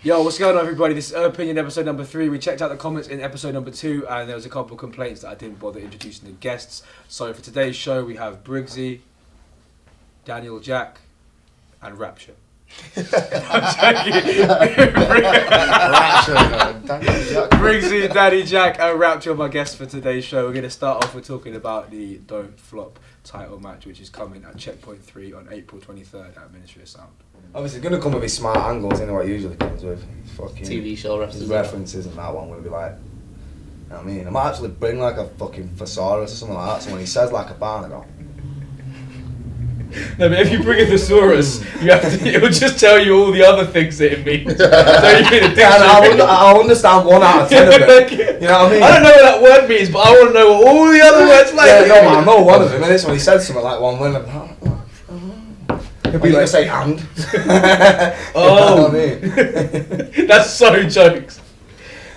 Yo, what's going on, everybody? This is Eurghpinion episode number 3. We checked out the comments in episode number 2, and there was a couple of complaints that I didn't bother introducing the guests. So for today's show, we have Briggsy, Daniel Jack, and Rapture. I'm joking. Briggsy, Danny Jack, and Rapture are my guests for today's show. We're going to start off with talking about the Don't Flop title match, which is coming at Checkpoint 3 on April 23rd at Ministry of Sound. Obviously, going to come with his smart angles, you know what it usually comes with. Fucking TV show references and that one will be like, you know what I mean? I might actually bring like a fucking thesaurus or something like that, so when he says like a barn, I go. No, but if you bring a thesaurus, you have to, it will just tell you all the other things that it means. So you need a dictionary. I'll understand 1 out of 10 of it. You know what I mean? I don't know what that word means, but I want to know what all the other words like. Yeah, no, man, I know one of them. And this when he said something like one word, he'll be like, say and. Oh, you know what I mean? That's so jokes.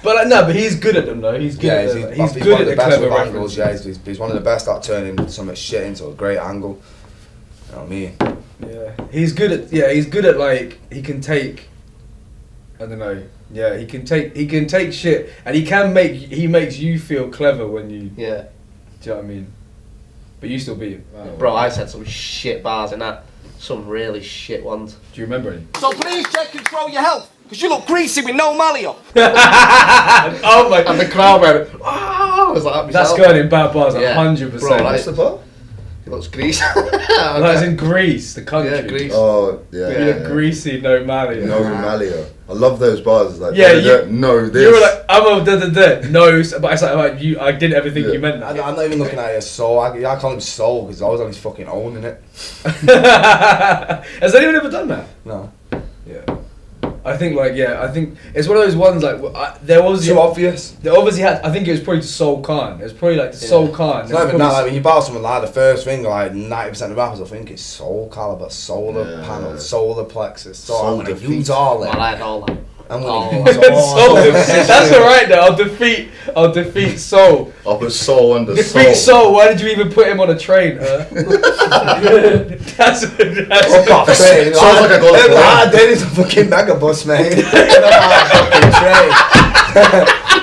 But like, no, but he's good at them though. He's good at them. He's good at the clever angles. Yeah, he's one of the best at turning some shit into a great angle. You know what I mean? Yeah, he's good at. Yeah, he's good at like he can take. I don't know. Yeah, he can take shit, and he makes you feel clever when you. Yeah. Do you know what I mean? But you still beat him. Wow. Bro, I said some shit bars in that. Some really shit ones. Do you remember any? So please check control your health, because you look greasy with no malio. Oh my! And the crowd went, oh, I was like, that's going in bad bars, 100%. Bro, What's the bar? He looks greasy. That's in Greece, the country. Yeah, Greece. Oh, yeah. You look greasy, no malio. No malio. I love those bars. Like, yeah, no, this. You were like, I'm a da-da-da. No, but it's like you. I didn't ever think you meant that. I'm not even looking at his soul. I call him soul because I was on his fucking own in it. Has anyone ever done that? No. Yeah. I think it's one of those ones like there was too obvious. They obviously had. I think it was probably to Soul Khan. It was probably like to Soul Khan. It's not even that. Like when you battle someone like the first thing, like 90% of rappers, I think it's soul caliber, solar panel, solar plexus. So I'm gonna use all that. I like all that. I'm gonna use all that. That's alright though. I'll defeat Soul. I'll put Soul under Soul. Defeat Soul. Why did you even put him on a train? That's off train. Sounds like a golf ball. I did it a fucking megabus, mate. Fucking train.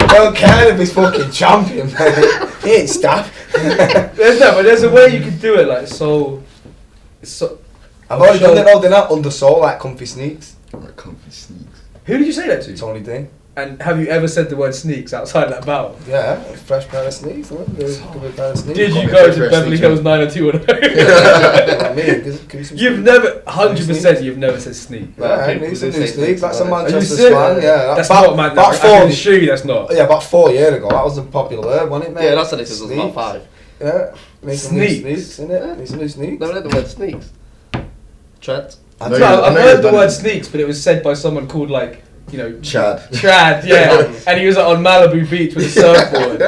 Don't care if he's fucking champion, mate. He ain't staff. There's a way you can do it like Soul. I've already done it all, didn't I? Under Soul, like Comfy Sneaks. Like Comfy Sneaks. Who did you say that to? Tony D. And have you ever said the word sneaks outside that battle? Yeah, fresh pair of sneaks. Pair of sneaks. Did you go to Beverly Hills 90210? You've never, 100% you've never said sneak. Yeah, I need some new sneaks. That's a Manchester slang, yeah. That's not, man. I can assure you that's not. Yeah, about 4 years ago, that was a popular word, wasn't it, mate? Yeah, that's what it was about 5. Yeah, need some new sneaks, innit? Need some new sneaks. Never heard the word sneaks. Trent? I've heard the word sneaks, but it was said by someone called like, you know, Chad, yeah, and he was on Malibu Beach with a surfboard.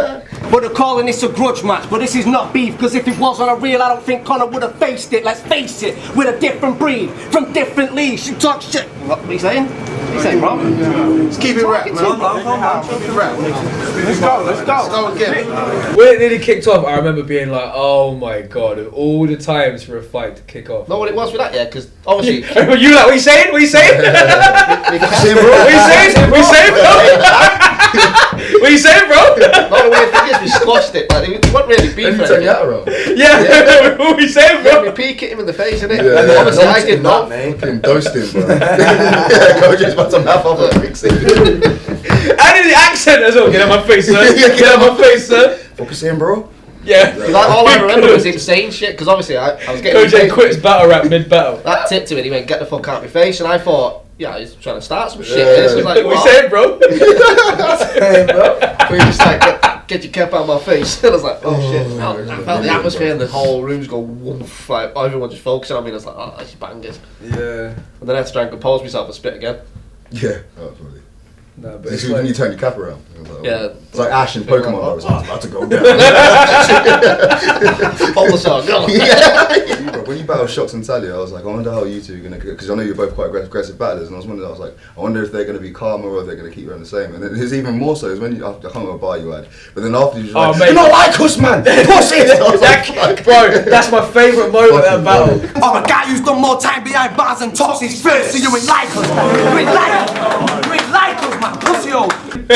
But they're calling this a grudge match, but this is not beef, because if it was on a reel, I don't think Connor would have faced it. Let's face it, we're a different breed, from different leagues. You talk shit. What are you saying? What are you saying, bro? Let's keep it rap, man. Let's go again. When it nearly kicked off, I remember being like, oh my god, of all the times for a fight to kick off. Know what it was with that, yeah? Because obviously... you like, what are you saying? What are you saying? What are you saying? What are you saying, bro? What are you saying, bro? No, the weird thing is we squashed it, but it wasn't really beef. Yeah, what are you saying, bro? We peek at him in the face, innit? Yeah, and obviously I did not. Fucking dosed him, bro. Yeah, Coach is about to map off a fix it. And in the accent as well. Get out my face, sir. Get out my face, sir. Focus in, bro. Yeah. Like, all I remember was him saying shit, because obviously I was getting... Coach quits battle rap mid-battle. That tipped to it, he went, get the fuck out of my face, and I thought, yeah, he's trying to start some shit. Yeah. So like, what are you saying, bro? But he just like, get your cap out of my face. And I was like, oh shit. I felt the atmosphere in the whole room's go woof, like everyone just focusing on me, and I was like, oh, that's bangers. Yeah. And then I had to try and compose myself and spit again. Yeah, absolutely. No, but This it's is like, when you turn your cap around. Yeah. It's like Ash in Pokemon. I was about to go down. Bulbasaur, go. Yeah. When you battle Shox and Talia, I was like, I wonder how you two are gonna, because I know you're both quite aggressive battlers, and I was like, I wonder if they're gonna be calmer or if they're gonna keep around the same. And then it's even more so is when you, I can't remember what bar you had, but then after you just like, mate, you're not like us, man. Pussy. Bro, that's my favourite moment of that battle. I'm a guy who's done more time behind bars and talks his first, so you ain't like us. You ain't like us.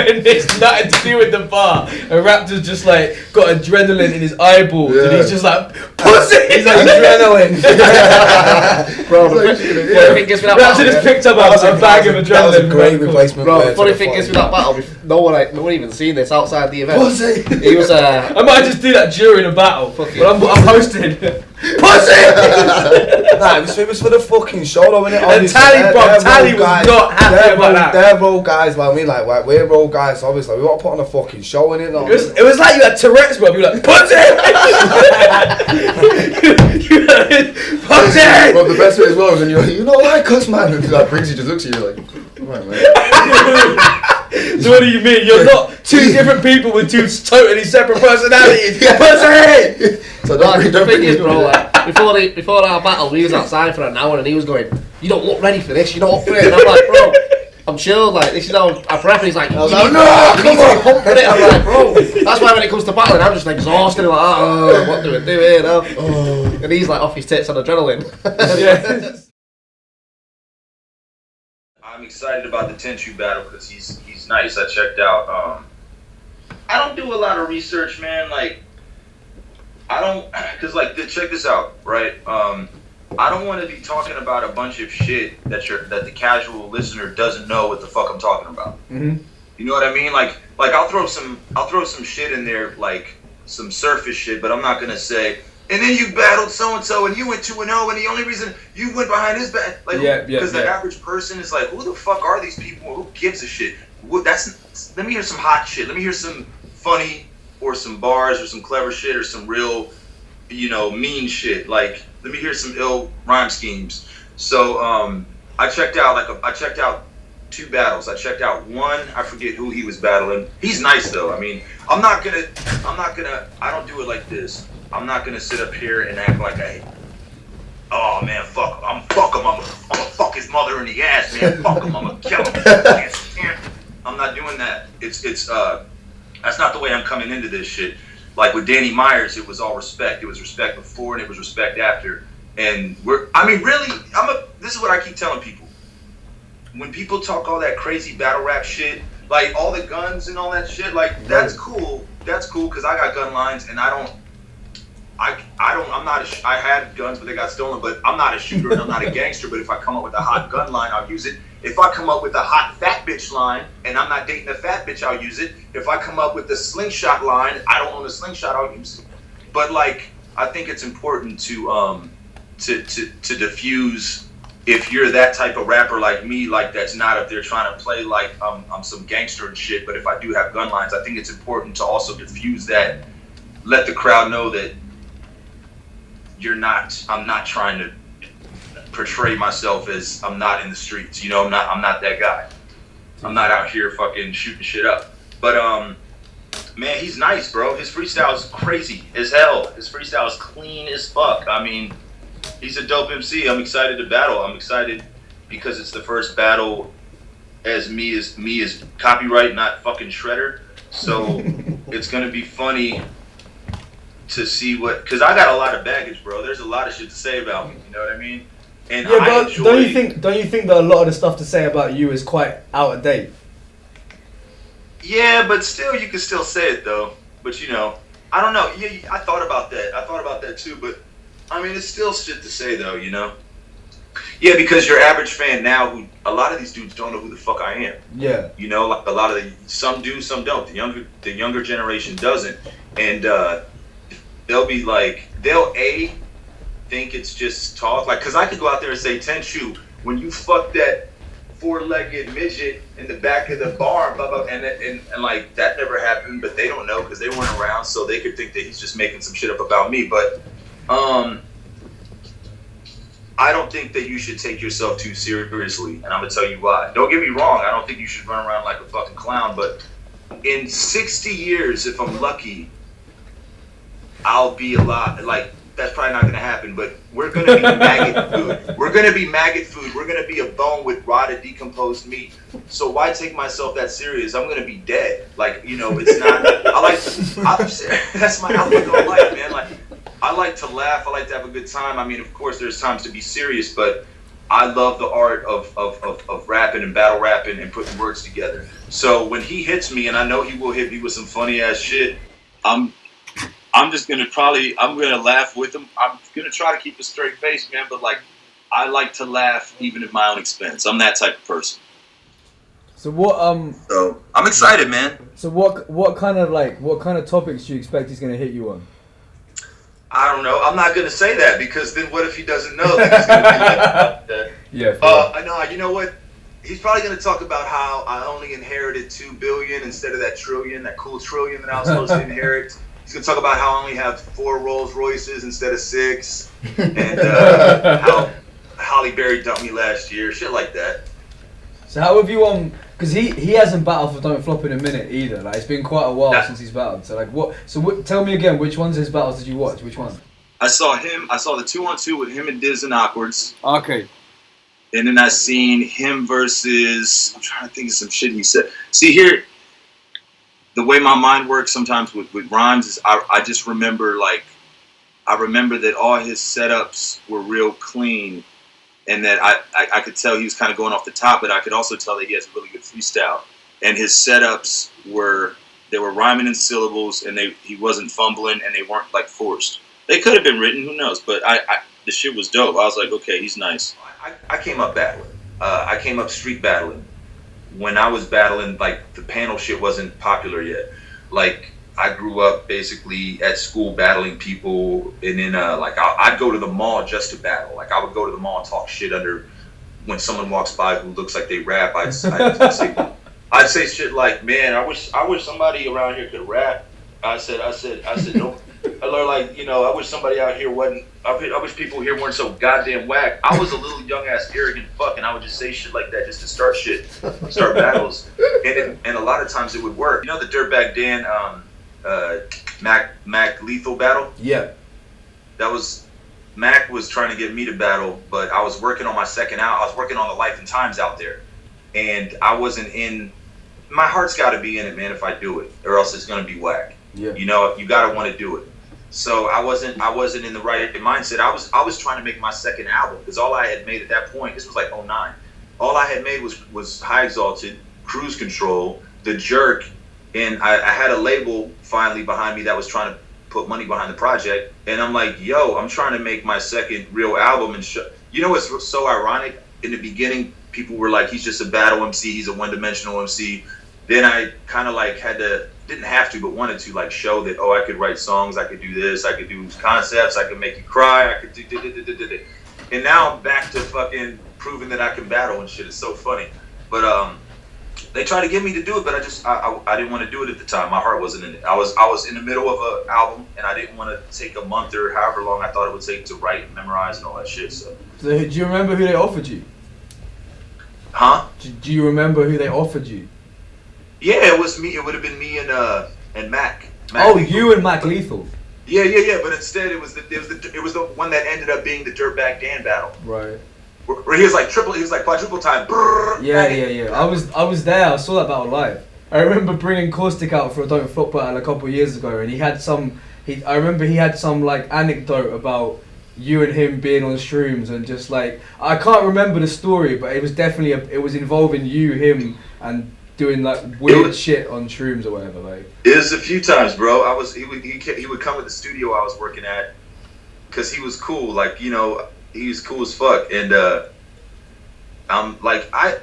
when it's nothing to do with the bar, and Raptor's just like got adrenaline in his eyeballs, and he's just like, pussy! He's like, adrenaline. Bro, the funny thing is with that Raptor battle, just picked up a bag of adrenaline. That was a great replacement. bro, player the funny for thing the is with that battle, no one even seen this outside the event. Pussy! He was I might just do that during a battle, but I'm hosting. Pussy! Nah, it was for the fucking show though, innit? And Obviously, Tally was not happy about that. They're role guys like me, like we're role guys, obviously. We want to put on a fucking show, innit? It was like you had Tourette's, bro. You were like, pussy! Pussy! Well, the best way as well is when you're like, you don't like us, man. And like Briggsy just looks at you like, right, man. So what do you mean? You're not two different people with two totally separate personalities. Pussy! So The thing is, bro, like, before our battle, we was outside for an hour and he was going, you don't look ready for this, you're not up for it. And I'm like, bro, I'm chill, like, this is how I prep. He's like, I was like, no, come on. pump for it. I'm like, bro, that's why when it comes to battling, I'm just exhausted. I'm like, oh, what do we do here now? And he's like off his tits on adrenaline. Yeah. I'm excited about the Tenchu battle because he's nice. I checked out. I don't do a lot of research, man. Like, I don't, cause like, check this out, right? I don't want to be talking about a bunch of shit that the casual listener doesn't know what the fuck I'm talking about. Mm-hmm. You know what I mean? Like I'll throw some shit in there, like some surface shit, but I'm not gonna say. And then you battled so and so, and you went 2-0, and the only reason you went behind his back, like, because the average person is like, who the fuck are these people? Who gives a shit? Let me hear some hot shit. Let me hear some funny or some bars or some clever shit or some real, mean shit. Like, let me hear some ill rhyme schemes. So I checked out 2 battles. I checked out one. I forget who he was battling. He's nice though. I mean, I don't do it like this. I'm not gonna sit up here and act like oh man, fuck him. I'm gonna fuck his mother in the ass, man. Fuck him. I'm gonna kill him. I'm not doing that. It's that's not the way I'm coming into this shit. Like with Danny Myers, it was all respect. It was respect before and it was respect after. And this is what I keep telling people. When people talk all that crazy battle rap shit, like all the guns and all that shit, like that's cool. That's cool because I got gun lines and I had guns, but they got stolen, but I'm not a shooter and I'm not a gangster, but if I come up with a hot gun line, I'll use it. If I come up with a hot fat bitch line, and I'm not dating a fat bitch, I'll use it. If I come up with the slingshot line, I don't own a slingshot, I'll use it. But like, I think it's important to diffuse, if you're that type of rapper like me, like that's not up there trying to play like I'm some gangster and shit, but if I do have gun lines, I think it's important to also diffuse that, let the crowd know that I'm not trying to portray myself as I'm not in the streets, I'm not that guy. I'm not out here fucking shooting shit up. But man, he's nice, bro. His freestyle is crazy as hell. His freestyle is clean as fuck. I mean, he's a dope MC. I'm excited to battle. I'm excited because it's the first battle as me as copyright, not fucking Shredder. So it's gonna be funny to see because I got a lot of baggage, bro. There's a lot of shit to say about me. You know what I mean? And yeah, but don't you think that a lot of the stuff to say about you is quite out of date? Yeah, but still, you can still say it though. But I don't know. Yeah, I thought about that. I thought about that too. But I mean, it's still shit to say though. Yeah, because your average fan now, a lot of these dudes don't know who the fuck I am. Yeah. Like a lot of some do, some don't. The younger generation doesn't, and they'll be like, they'll think it's just talk, like, cause I could go out there and say, Tenchu, when you fuck that 4-legged midget in the back of the bar, blah, blah, and like that never happened, but they don't know because they weren't around, so they could think that he's just making some shit up about me. But I don't think that you should take yourself too seriously, and I'm gonna tell you why. Don't get me wrong, I don't think you should run around like a fucking clown, but in 60 years, if I'm lucky, I'll be alive. Like, that's probably not going to happen, but we're going to be maggot food. We're going to be maggot food. We're going to be a bone with rotted, decomposed meat. So why take myself that serious? I'm going to be dead. Like, it's not. That's my outlook on life, man. Like, I like to laugh. I like to have a good time. I mean, of course, there's times to be serious, but I love the art of rapping and battle rapping and putting words together. So when he hits me, and I know he will hit me with some funny ass shit, I'm just gonna I'm gonna laugh with him. I'm gonna try to keep a straight face, man. But like, I like to laugh even at my own expense. I'm that type of person. So what So I'm excited, man. So what kind of topics do you expect he's gonna hit you on? I don't know. I'm not gonna say that because then what if he doesn't know? Then he's gonna be like, Yeah. No, you know what? He's probably gonna talk about how I only inherited $2 billion instead of that trillion, that cool trillion that I was supposed to inherit. He's gonna talk about how I only have 4 Rolls Royces instead of 6, and how Holly Berry dumped me last year, shit like that. So how have you because he hasn't battled for Don't Flop in a minute either. Like it's been quite a while since he's battled. So like what? So tell me again, which ones of his battles did you watch? Which one? I saw the 2-on-2 with him and Diz and Awkwards. Okay. And then I seen him versus, I'm trying to think of some shit he said. See here, the way my mind works sometimes with rhymes is I just remember that all his setups were real clean, and that I could tell he was kind of going off the top, but I could also tell that he has a really good freestyle. And his setups were rhyming in syllables, and he wasn't fumbling, and they weren't like forced. They could have been written, who knows? But the shit was dope. I was like, okay, he's nice. I came up battling. I came up street battling. When I was battling, like, the panel shit wasn't popular yet. Like, I grew up basically at school battling people, and then I'd go to the mall just to battle. Like, I would go to the mall and talk shit when someone walks by who looks like they rap. I'd say shit like, man, I wish somebody around here could rap. I said no. I learned, like, you know, I wish somebody out here wasn't. I wish people here weren't so goddamn whack. I was a little young ass arrogant fuck, and I would just say shit like that just to start battles, and a lot of times it would work. You know the Dirtbag Dan Mac Lethal battle? Yeah. That was Mac was trying to get me to battle, but I was working on my second out. I was working on the Life and Times out there, and I wasn't in. My heart's got to be in it, man. If I do it, or else it's gonna be whack. Yeah. You know, you gotta want to do it. So I wasn't in the right mindset. I was trying to make my second album because all I had made at that point, this was like 2009. All I had made was High Exalted, Cruise Control, The Jerk, and I had a label finally behind me that was trying to put money behind the project. And I'm like, yo, I'm trying to make my second real album. And you know what's so ironic? In the beginning, people were like, he's just a battle MC, he's a one-dimensional MC. Then I kind of like didn't have to, but wanted to like show that, I could write songs, I could do this, I could do concepts, I could make you cry, I could do. And now I'm back to fucking proving that I can battle and shit. It's so funny. But they tried to get me to do it, but I didn't want to do it at the time. My heart wasn't in it. I was in the middle of an album, and I didn't want to take a month or however long I thought it would take to write and memorize and all that shit. So do you remember who they offered you? Huh? Do you remember who they offered you? Yeah, it was me. It would have been me and Mac. You and Mac Lethal. Yeah. But instead, it was the one that ended up being the Dirtbag Dan battle. Right. Where he was like quadruple time. Brrr, Yeah. I was there. I saw that battle live. I remember bringing Caustic out for a Don't Flop battle a couple of years ago, and I remember he had some like anecdote about you and him being on shrooms, and just like, I can't remember the story, but it was definitely it was involving you, him, and doing like weird shit on shrooms or whatever. Like, it was a few times, bro. He would come to the studio I was working at because he was cool. Like, you know, he was cool as fuck, and I'm like, I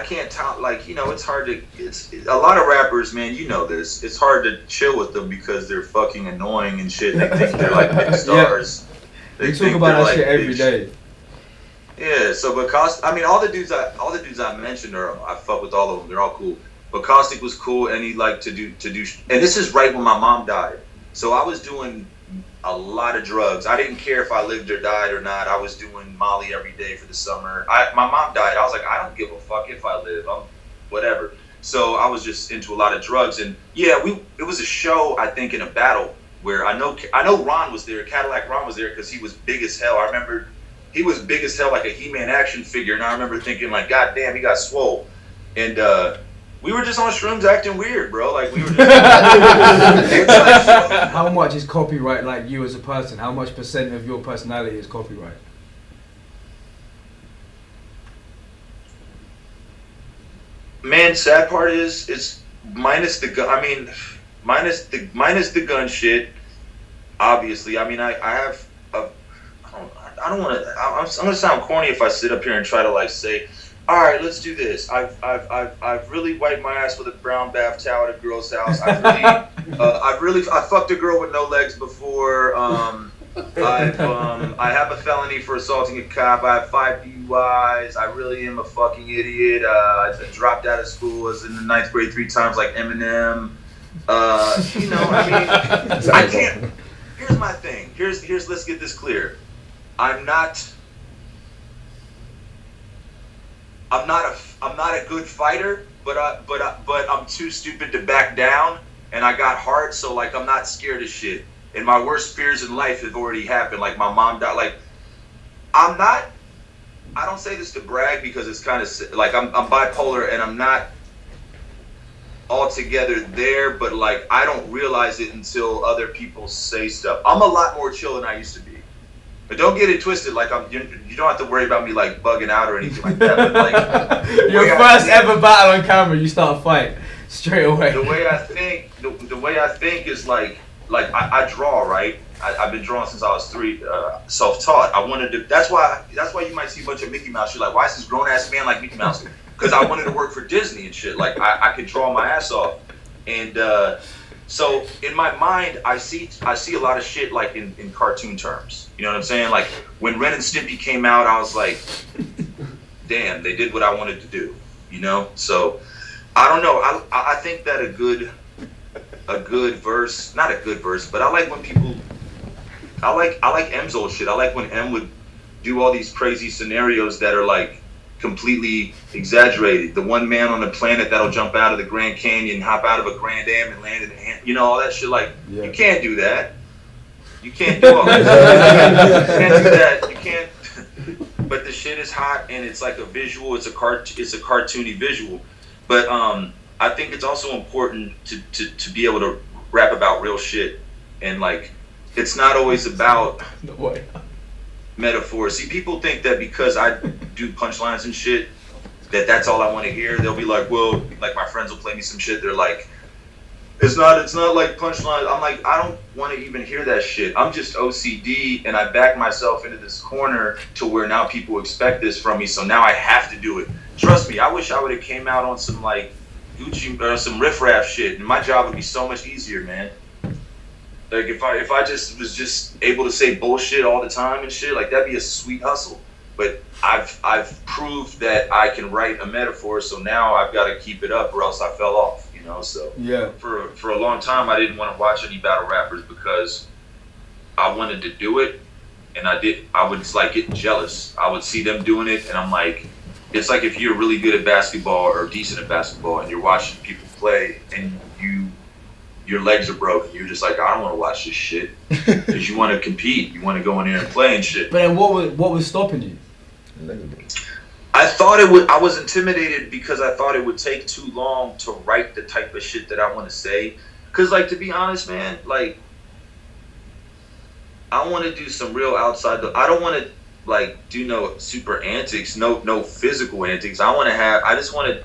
can't tell, like, you know, it's hard to. It's a lot of rappers, man. You know this. It's hard to chill with them because they're fucking annoying and shit. They think they're like big stars. Yeah. They talk about that shit every day. Yeah, so all the dudes I mentioned I fuck with all of them. They're all cool. But Caustic was cool, and he liked to do. And this is right when my mom died, so I was doing a lot of drugs. I didn't care if I lived or died or not. I was doing Molly every day for the summer. My mom died. I was like, I don't give a fuck if I live. I'm whatever. So I was just into a lot of drugs, and yeah, it was a show, I think, in a battle where I know Ron was there. Cadillac Ron was there because he was big as hell. I remember. He was big as hell, like a He-Man action figure, and I remember thinking, like, God damn, he got swole. And we were just on shrooms acting weird, bro. Like, we were just... How much is copyright, like, you as a person? How much % of your personality is copyright? man, sad part is it's minus the gun. I mean, minus the gun shit. Obviously, I mean, I have a. I don't want to. I'm gonna sound corny if I sit up here and try to like say, all right, let's do this. I've really wiped my ass with a brown bath towel at a girl's house. I fucked a girl with no legs before. I have a felony for assaulting a cop. I have 5 DUIs. I really am a fucking idiot. I dropped out of school. I was in the 9th grade 3 times like Eminem. You know, I mean, I can't. Here's my thing. Here's. Let's get this clear. I'm not a good fighter, but I'm too stupid to back down, and I got heart, so like I'm not scared of shit. And my worst fears in life have already happened. Like my mom died. Like I don't say this to brag because it's kind of like I'm bipolar and I'm not altogether there, but like I don't realize it until other people say stuff. I'm a lot more chill than I used to be. But don't get it twisted. Like you don't have to worry about me like bugging out or anything like that. But like your first ever battle on camera, you start a fight straight away. The way I think is like I draw, right. I've been drawing since I was 3, self-taught. I wanted to. That's why you might see a bunch of Mickey Mouse. You're like, why is this grown ass man like Mickey Mouse? Because I wanted to work for Disney and shit. Like I could draw my ass off, and so in my mind, I see a lot of shit like in cartoon terms. You know what I'm saying? Like when Ren and Stimpy came out, I was like, damn, they did what I wanted to do. You know? So I don't know. I think that a good verse, not a good verse, but I like when people. I like M's old shit. I like when M would do all these crazy scenarios that are like completely exaggerated. The one man on the planet that'll jump out of the Grand Canyon, hop out of a Grand Am and land in the hand. You know, all that shit. Like, You can't do that. You can't do all that. You can't do that. You can't. But the shit is hot and it's like a visual. It's a cartoony visual. But I think it's also important to be able to rap about real shit. And like, it's not always about metaphors. See, people think that because I do punchlines and shit, that's all I want to hear. They'll be like, well, like my friends will play me some shit. They're like, it's not like punchlines. I'm like, I don't want to even hear that shit. I'm just OCD and I back myself into this corner to where now people expect this from me. So now I have to do it. Trust me, I wish I would have came out on some like Gucci or some riffraff shit and my job would be so much easier, man. Like if I just was just able to say bullshit all the time and shit, like that'd be a sweet hustle. But I've proved that I can write a metaphor, so now I've got to keep it up or else I fell off, you know. So yeah, for a long time I didn't want to watch any battle rappers because I wanted to do it, and I would like get jealous. I would see them doing it, and I'm like, it's like if you're really good at basketball or decent at basketball, and you're watching people play, and your legs are broken. You're just like, I don't want to watch this shit. Because you want to compete. You want to go in there and play and shit. But then what was stopping you? I thought it would. I was intimidated because I thought it would take too long to write the type of shit that I want to say. Because, like, to be honest, man, like, I want to do some real outside. I don't want to, like, do no super antics, no physical antics. I just want to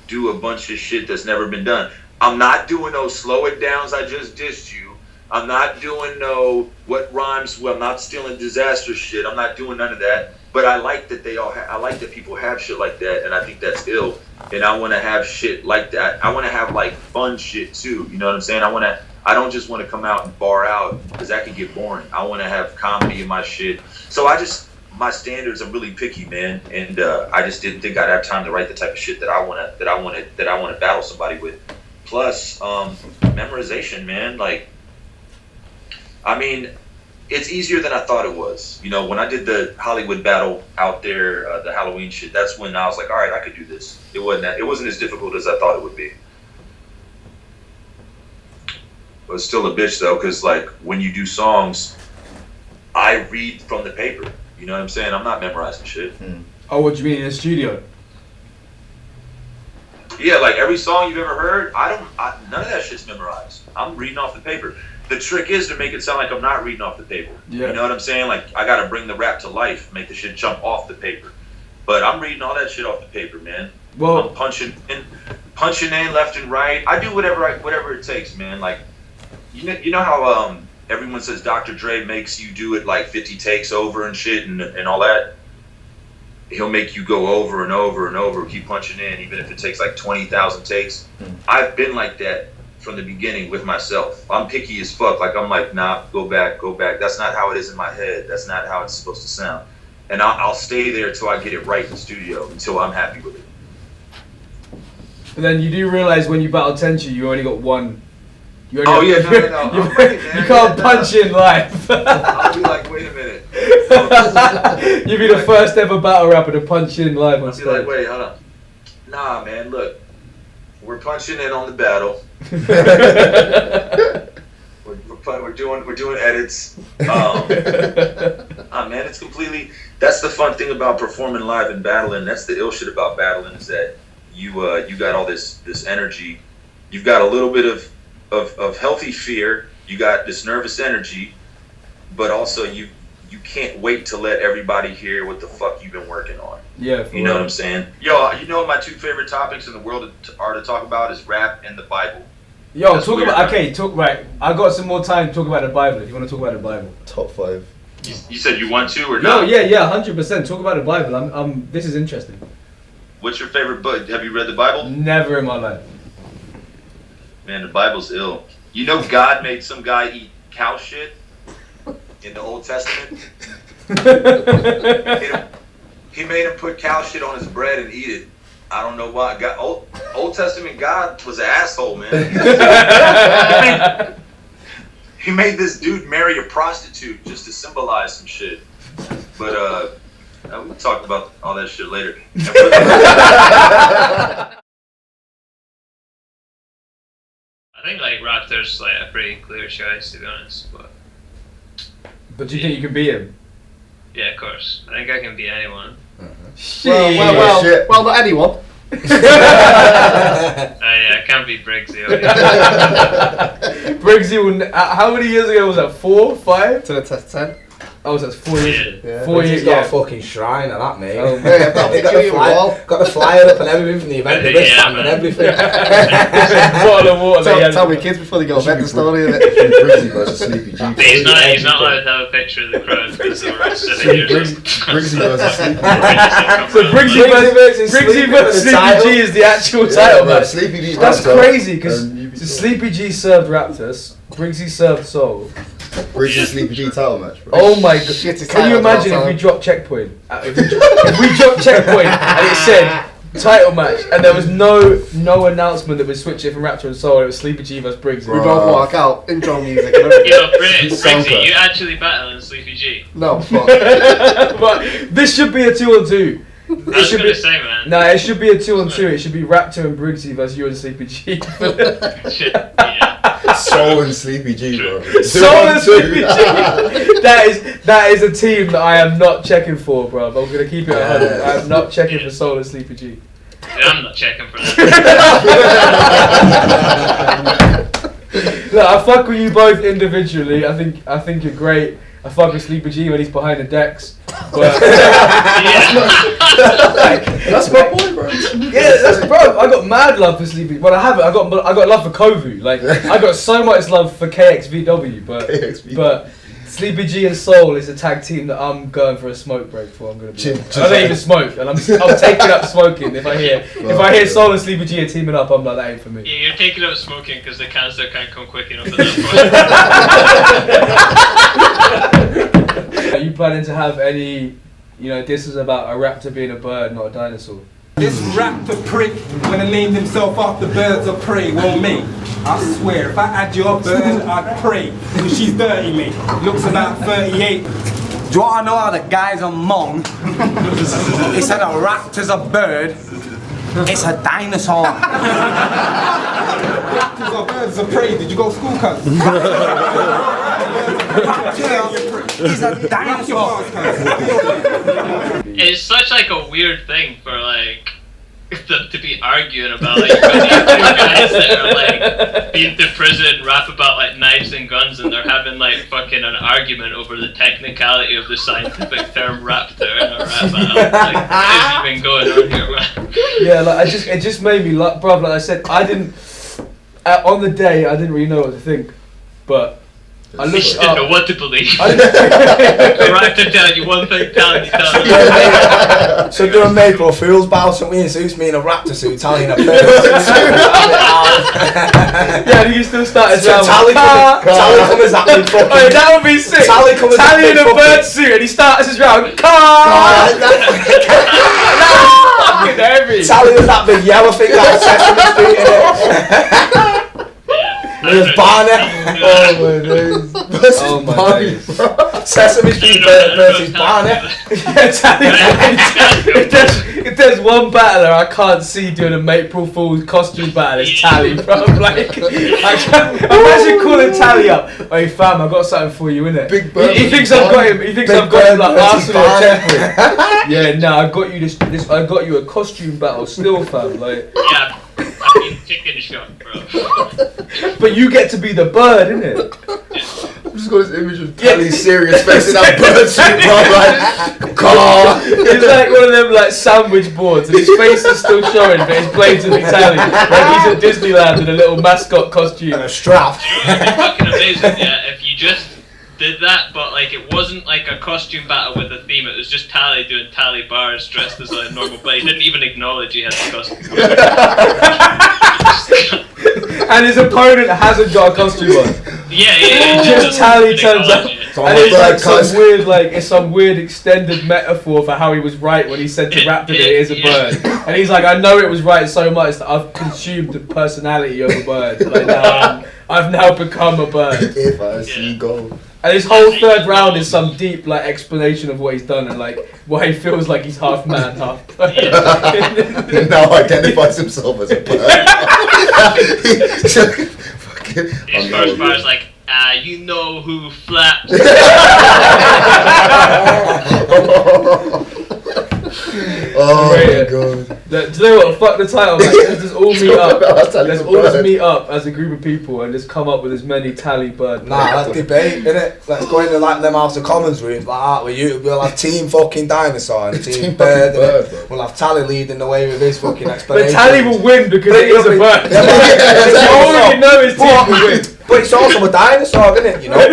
do a bunch of shit that's never been done. I'm not doing those slow it downs I just dissed you. I'm not doing no what rhymes well. I'm not stealing disaster shit. I'm not doing none of that. But I like that I like that people have shit like that, and I think that's ill. And I want to have shit like that. I want to have like fun shit too. You know what I'm saying? I don't just want to come out and bar out because that can get boring. I want to have comedy in my shit. So my standards are really picky, man, and I just didn't think I'd have time to write the type of shit that I want to battle somebody with. Plus, memorization, man. Like, I mean, it's easier than I thought it was. You know, when I did the Hollywood battle out there, the Halloween shit, that's when I was like, all right, I could do this. It wasn't as difficult as I thought it would be. But it's still a bitch though, because like when you do songs, I read from the paper. You know what I'm saying? I'm not memorizing shit. Oh, what do you mean in the studio? Yeah, like every song you've ever heard, none of that shit's memorized. I'm reading off the paper. The trick is to make it sound like I'm not reading off the paper. Yeah. You know what I'm saying? Like I gotta bring the rap to life, make the shit jump off the paper. But I'm reading all that shit off the paper, man. Well, I'm punching in left and right. I do whatever it takes, man. Like, you know how everyone says Dr. Dre makes you do it like 50 takes over and shit and all that. He'll make you go over and over and over, keep punching in, even if it takes like 20,000 takes. I've been like that from the beginning with myself. I'm picky as fuck. Like, I'm like, nah, go back. That's not how it is in my head. That's not how it's supposed to sound. And I'll stay there till I get it right in the studio, until I'm happy with it. But then you do realize when you battle Tenchi, you only got one. You No. you can't punch in live. I'll be like, wait a minute. You'd be the first ever battle rapper to punch in live on I'll be stage. like, wait, hold on. Nah, man, look. We're punching in on the battle. we're doing edits. Man, it's completely. That's the fun thing about performing live and battling. That's the ill shit about battling, is that you got all this energy. You've got a little bit of healthy fear. You got this nervous energy, but also you can't wait to let everybody hear what the fuck you've been working on. Yeah, you know what I'm saying? Yo, you know what my 2 favorite topics in the world are to talk about is rap and the Bible. Yo, That's talk weird, about right? Right, I got some more time to talk about the Bible. If you want to talk about the Bible, Top 5. You said you want to or no? not? Yeah, 100%. Talk about the Bible. This is interesting. What's your favorite book? Have you read the Bible? Never in my life. Man, the Bible's ill. You know God made some guy eat cow shit in the Old Testament? He made him put cow shit on his bread and eat it. I don't know why. Old Testament God was an asshole, man. He made this dude marry a prostitute just to symbolize some shit. But we'll talk about all that shit later. I think like Raptor's like a pretty clear choice, to be honest. But do you think you can beat him? Yeah, of course. I think I can beat anyone. Well, not anyone. Yeah, I can't beat Briggsy. Briggsy will. How many years ago was that? 4, 5? To the test 10. Oh, so that's 4 years ago. Yeah. 4 years. He's got a fucking shrine of that, mate. Oh, They got the flyer up and everything from the event, the wristband and everything. Bottle of water. Tell me kids before they go bet the story of it. Briggsy versus Sleepy G. He's not allowed to have a picture of the crowd because they'll arrest him. Briggsy versus Sleepy G. So Briggsy versus Sleepy G is the actual title match. Sleepy G. That's crazy because Sleepy G served Raptors, Briggsy served Soul. Briggsy and Sleepy G title match, bro. Oh my god! Shit, it's Can you title imagine all if we time. dropped checkpoint? If we dropped checkpoint and it said title match and there was no announcement that would switch it from Raptor and Soul, it was Sleepy G versus Briggsy. We both walk out, intro music. Briggsy, you actually battle in Sleepy G. No, fuck. But this should be a 2-on-2. I was gonna say, man. No, it should be a 2-on-2. It should be Raptor and Briggsy versus you and Sleepy G. Shit, yeah. Soul and Sleepy G, bro. Soul and Sleepy G. That is a team that I am not checking for, bro. I'm gonna keep it 100. I am not checking for Soul and Sleepy G. Yeah, I'm not checking for that. Look, I fuck with you both individually. I think you're great. I fuck with Sleepy G when he's behind the decks. But That's my boy, bro. yeah, that's bro. I got mad love for Sleepy. Well, I haven't. I got love for Kovu. Like I got so much love for KXVW. But Sleepy G and Soul is a tag team that I'm going for a smoke break for. I'm gonna be. I don't even smoke, and I'm taking up smoking. If I hear Soul and Sleepy G are teaming up, I'm like, that ain't for me. Yeah, you're taking up smoking because the cancer can't come quick enough at that point. Are you planning to have any? This is about a raptor being a bird, not a dinosaur. This raptor prick, when he named himself after birds of prey, well mate, I swear, if I had your bird, I'd pray. Because she's dirty, mate. Looks about 38. Do you want to know how the guys are Hmong? He said a raptor's a bird. It's a dinosaur. Raptors are birds of prey. Did you go to school, cuz? He's a dinosaur. It's such like a weird thing for like them to be arguing about like, you've got these two guys that are like been to prison, rap about like knives and guns, and they're having like fucking an argument over the technicality of the scientific term raptor in a rap battle. Like, what is even going on here, man? Yeah, like it just made me like, bruv. Like I said, I didn't on the day I didn't really know what to think, but. I just didn't know what to believe. I Raptor telling you one thing, telling you another. So doing April Fool's battle, so me and Zeus, me in a raptor suit, Tally in a bird suit. Yeah, you still start as So Tally comes at me fucking. Oh, that would be sick. Tally in a bird suit and he starts his round. Car. Fucking heavy. Tally was that big yellow thing that Sesame Street in it. There's Barney. Oh my days. Sesame Street versus Barney. If there's one battler I can't see doing a April Fool's costume battle, it's Tally, bro. Like, imagine calling Tally up. Hey fam, I got something for you, innit? Big Bird. He thinks I've got him. He thinks I've got him like Arsenal template. Yeah, nah, I got you this. I got you a costume battle still, fam. Like. Yeah. Fucking chicken shot, bro. But you get to be the bird, innit? I've just got this image of Tally's serious face in that bird suit, bro. Like, car. He's like one of them like sandwich boards, and his face is still showing, but his blatantly Tally. Like he's at Disneyland in a little mascot costume And a strap. It'd be fucking amazing, yeah, if you just did that, but like it wasn't like a costume battle with a theme. It was just Tally doing Tally bars dressed as a normal player. He didn't even acknowledge he had the costume. and his opponent hasn't got a costume on. Yeah. Just Tally turns up, So and it's like bird, some weird, like it's some weird extended metaphor for how he was right when he said to Raptor that it is a bird. And he's like, I know it was right so much that I've consumed the personality of a bird. Like now, I've now become a bird. If I see gold. And his whole third round is some deep like explanation of what he's done and like why he feels like he's half man, half bird. Now identifies himself as a bird. His first bar is like, you know who flaps. Oh my god. Do you know what? Fuck the title, man. Let's just all meet up. Let's all just meet up as a group of people and just come up with as many Tally bird. Nah, let's debate, innit? Let's go into like them House of Commons rooms like that where we'll have team fucking dinosaur and team bird, innit? We'll have Tally leading the way with his fucking But explanation. Tally will win because it is a bird. Yeah, All you know is team will win. But it's also a dinosaur, isn't it? You know? You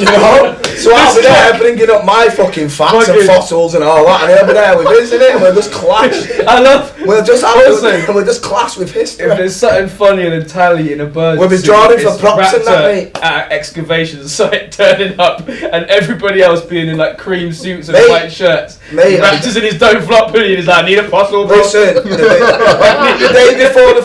know? So I'll be there bringing up my fucking facts and fossils and all that, and he'll be there with his, innit? And we'll just clash. I love. We'll just Also, clash with history. If there's something funnier than Tally in a bird We'll be suit, drawing for it's props and that, Raptor mate. at excavation site turning up and everybody else being in like cream suits and Mate. white shirts. Mate, Raptor's in his don't flop hoodie and he's like, I need a fossil, bro. Listen, the day before the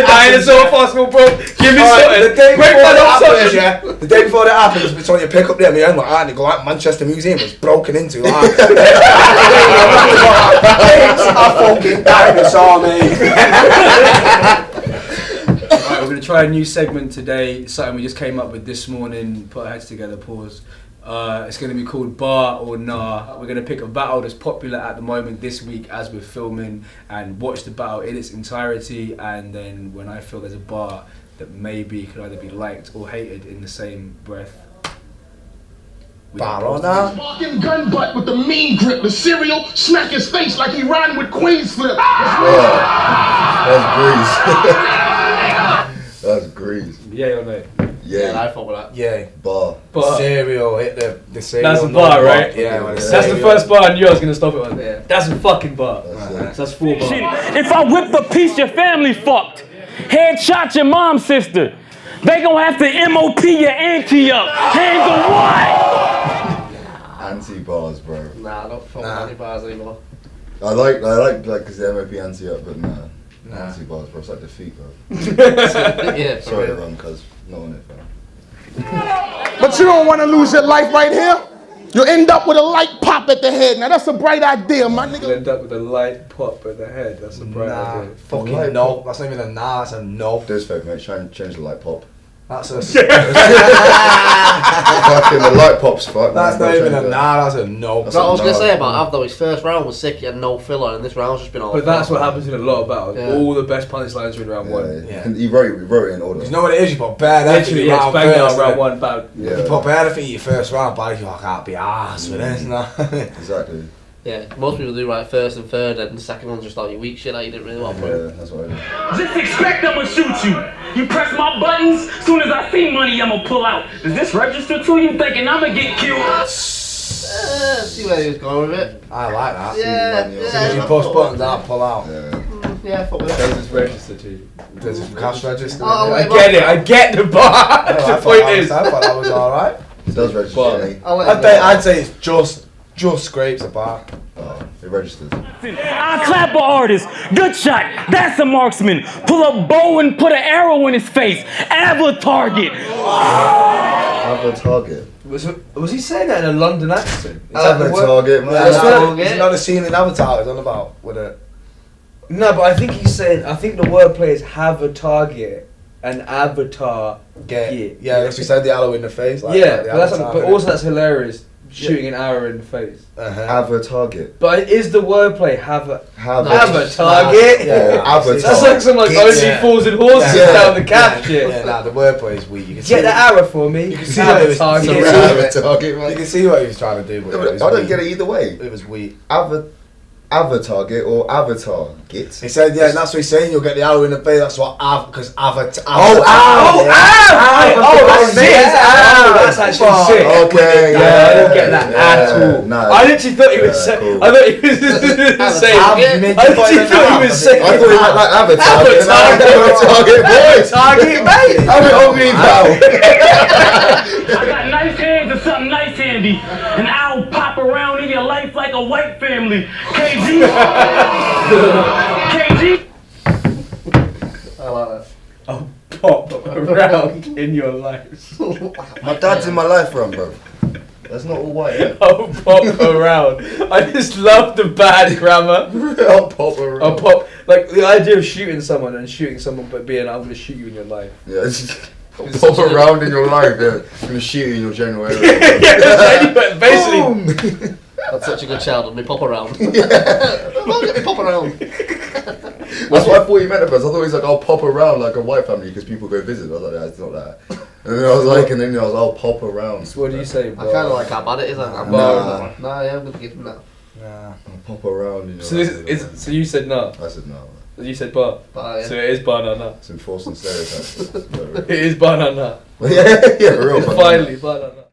dinosaur fossil, bro. Give me something. The day Break before that that up, happens, something. yeah. The day before that happens, it's when you pick up them, and like, and you go like Manchester Museum was broken into. Like, it's a fucking dinosaur, mate. Right, we're going to try a new segment today, something we just came up with this morning, put our heads together, pause. It's going to be called Bar or Nah. We're going to pick a battle that's popular at the moment this week as we're filming and watch the battle in its entirety, and then when I feel there's a bar that maybe could either be liked or hated in the same breath. Bar or Nah? Fucking gun butt with the mean grip, the cereal, smack his face like he riding with Queen's flip. That's grease. That's grease. Yeah or no? Yeah. I fuck with that. Yeah. Bar. Cereal, hit the cereal. That's a bar, right? Yeah. That's the first bar, and yours going to stop it on. Yeah. That's a fucking bar. That's That's 4 bars. If I whip the piece, your family fucked. Headshot your mom's sister. They gonna have to MOP your auntie up. Hands on what? Anti-bars, bro. Nah, I don't fuck with any bars anymore. I like because the MOP anti-up, but nah. Anti-bars, bro. It's like defeat, bro. Yeah, Sorry, wrong, cuz not on it, bro. But you don't want to lose your life right here. You'll end up with a light pop at the head. Now that's a bright idea, my You'll nigga. end up with a light pop at the head. That's a bright idea. Fucking no. That's not even a nah, that's a no. Do us a favour, mate. Try and change the light pop. That's a. Fucking the light pops. Fuck. That's man, not even a change nah. That's a no. That's what I was going to say about Av though. His first round was sick. He had no filler, and this round's just been all. But that's what happens in a lot of battles. Yeah. All the best punchlines are in round one. Yeah. And he wrote it in order. You know what it is? You put bad effort Literally, in yeah, it's round bang down first. round one, bad. Yeah. You put bad effort in your first round, but you can't be arsed with this. No. Exactly. Yeah, most people do right first and third, and the second one's just all your weak shit that you didn't really want. Yeah, that's what I do. Just expect I'ma shoot you. You press my buttons, soon as I see money, I'ma pull out. Does this register to you thinking I'ma get killed? See where he was going with it. I like that. Yeah, As soon as you push buttons, I'll pull out. Yeah, fuck with Does it. this register to you? Does it cash register? Oh, I get it. I get the bar. I The point is. thought that was alright. It does register. But- to me. I'd say it's just scrapes a bar. Oh, it registers. I clap an artist. Good shot. That's a marksman. Pull a bow and put an arrow in his face. Have a target. Have a target. Was he saying that in a London accent? Is that Have the a word? target, man. Is it not a scene in Avatar it's on about with it? No, but I think he's saying. I think the wordplay is have a target and avatar. Yeah, if we said the arrow in the face. Like, Yeah, like the but that's Avatar, but innit? also that's hilarious. Shooting an arrow in the face. Have a target. But is the wordplay have a Have target? Yeah, Avatar. That's like some like Kids, only yeah. fools and horses Yeah. down the cap shit. Yeah, nah, the wordplay is weak. You can Get the arrow for me. You can see Have what a it target. was- Have a target, You man. can see what he was trying to do, but No, it but was I don't weak. get it either way. It was weak. Have a target or avatar. Git. He said, yeah, that's what he's saying. You'll get the arrow in the face. That's what because Avatar. Oh, that's sick. That's actually sick. Okay, Yeah, I didn't get that at all. No. I literally thought he was saying. cool. I thought he was saying. I literally thought he was saying. I thought he meant like avatar. Target, boys. Target, mate. Have it on me, pal. I got nice hands and something nice handy. And I'll pop around in your life like a white family. KG. KG. I like that. I'll pop around in your life. My dad's in my life, bro. That's not all white. Yeah? I'll pop around. I just love the bad grammar. I'll pop around. I'll pop. Like the idea of shooting someone but being I'm gonna shoot you in your life. Yeah, I'll pop around in your life. Yeah, I'm gonna shoot you in your general area. Yeah, basically. That's such a good child. Let me pop around. Let me pop around. That's what I thought he meant at first. I thought he was like, I'll pop around like a white family because people go visit. I was like, yeah, it's not that. And then I was like, I'll pop around. What do you say, bro? I kind of like how bad it is. Nah. Nah, yeah, I'm gonna give him that. Nah. I'll pop around. You know, So so you said no. I said no. You said bar. But, yeah. So it is bar no. It's enforcing stereotypes. It is bar no. yeah, for real. It's finally bar no.